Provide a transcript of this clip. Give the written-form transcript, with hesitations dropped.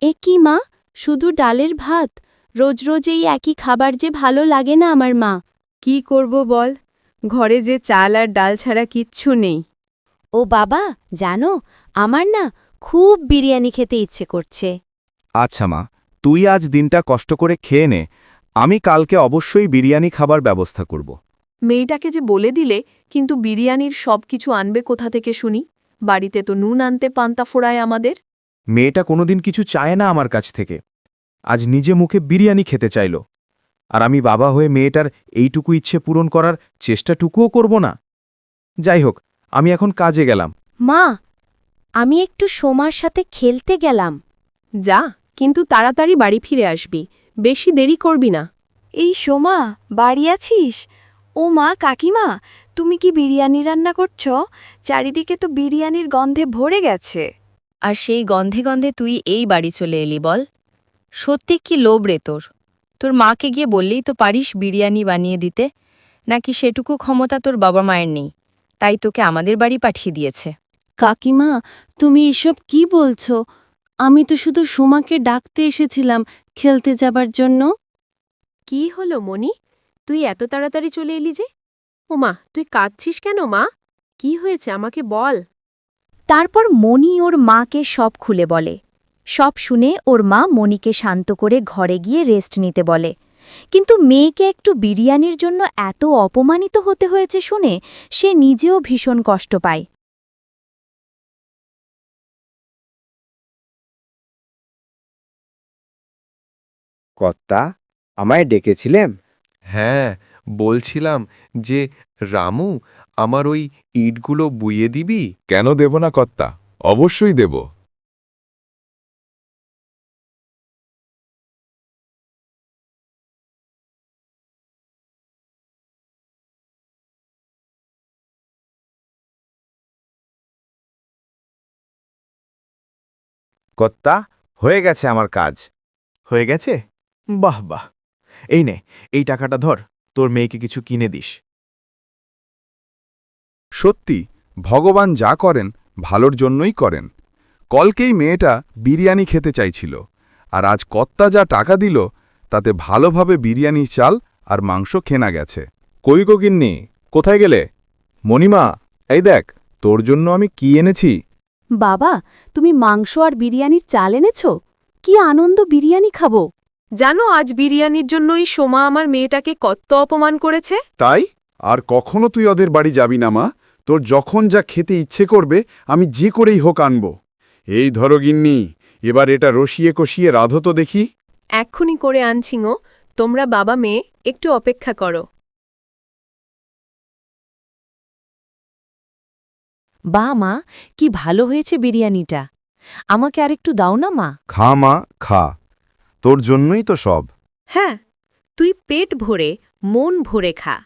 এ কি মা, শুধু ডালের ভাত? রোজ রোজ এই একই খাবার যে ভালো লাগে না আমার মা। কি করব বল, ঘরে যে চাল আর ডাল ছাড়া কিচ্ছু নেই। ও বাবা, জানো, আমার না খুব বিরিয়ানি খেতে ইচ্ছে করছে। আচ্ছা মা, তুই আজ দিনটা কষ্ট করে খেয়ে নে। আমি কালকে অবশ্যই বিরিয়ানি খাবার ব্যবস্থা করব। মেয়েটাকে যে বলে দিলে, কিন্তু বিরিয়ানির সব কিছু আনবে কোথা থেকে শুনি? বাড়িতে তো নুন আনতে পান্তা ফোড়ায় আমাদের। মেয়েটা কোনোদিন কিছু চায় না আমার কাছ থেকে, আজ নিজে মুখে বিরিয়ানি খেতে চাইল। আর আমি বাবা হয়ে মেয়েটার এইটুকু ইচ্ছে পূরণ করার চেষ্টাটুকুও করব না? যাই হোক, আমি এখন কাজে গেলাম। মা, আমি একটু সোমার সাথে খেলতে গেলাম। যা, কিন্তু তাড়াতাড়ি বাড়ি ফিরে আসবি, বেশি দেরি করবি না। এই সোমা, বাড়ি আছিস? ও মা, কাকিমা, তুমি কি বিরিয়ানি রান্না করছ? চারিদিকে তো বিরিয়ানির গন্ধে ভরে গেছে। আর সেই গন্ধে গন্ধে তুই এই বাড়ি চলে এলি বল? সত্যি কি লোভ রে তোর? তোর মাকে গিয়ে বললেই তো পারিস বিরিয়ানি বানিয়ে দিতে। নাকি সেটুকু ক্ষমতা তোর বাবা মায়ের নেই, তাই তোকে আমাদের বাড়ি পাঠিয়ে দিয়েছে? কাকিমা, তুমি এসব কি বলছো? আমি তো শুধু সোমাকে ডাকতে এসেছিলাম খেলতে যাবার জন্য। কি হলো মনি, তুই এত তাড়াতাড়ি চলে এলি যে? ওমা, তুই কাঁদছিস কেন মা? কি হয়েছে আমাকে বল। তারপর মণি ওর মাকে সব খুলে বলে। সব শুনে ওর মা মণিকে শান্ত করে ঘরে গিয়ে রেস্ট নিতে বলে। কিন্তু মেয়েকে একটু বিরিয়ানির জন্য এত অপমানিত হতে হয়েছে শুনে সে নিজেও ভীষণ কষ্ট পায়। কর্তা, আমায় ডেকেছিলেন? হ্যাঁ, বলছিলাম যে রামু, আমার ওই ইটগুলো বুইয়ে দিবি? কেন দেব না কর্তা, অবশ্যই দেব। কর্তা, হয়ে গেছে আমার কাজ। হয়ে গেছে? বাহ বাহ। এই নে, এই টাকাটা ধর, তোর মেয়েকে কিছু কিনে দিস। সত্যি, ভগবান যা করেন ভালোর জন্যই করেন। কলকেই মেয়েটা বিরিয়ানি খেতে চাইছিল, আর আজ কর্তা যা টাকা দিল তাতে ভালোভাবে বিরিয়ানি চাল আর মাংস কেনা গেছে। কই গো গিন্নি, কোথায় গেলে? মণিমা, এই দেখ, তোর জন্য আমি কি এনেছি। বাবা, তুমি মাংস আর বিরিয়ানির চাল এনেছ? কি আনন্দ বিরিয়ানি খাবো। জানো, আজ বিরিয়ানির জন্যই সোমা আমার মেয়েটাকে কত অপমান করেছে। তাই আর কখনো তুই ওদের বাড়ি যাবি না মা। তোর যখন যা খেতে ইচ্ছে করবে আমি যে করেই হোক আনব। এই ধরো গিন্নি, এবার এটা রসিয়ে কষিয়ে রাধো তো দেখি। এক্ষুনি করে আনছিঙো, তোমরা বাবা মেয়ে একটু অপেক্ষা করো। বা মা, কি ভালো হয়েছে বিরিয়ানিটা। আমাকে আরেকটু দাও না মা। খা মা, খা, তোর জন্যই তো সব। হ্যাঁ, তুই পেট ভরে মন ভরে খা।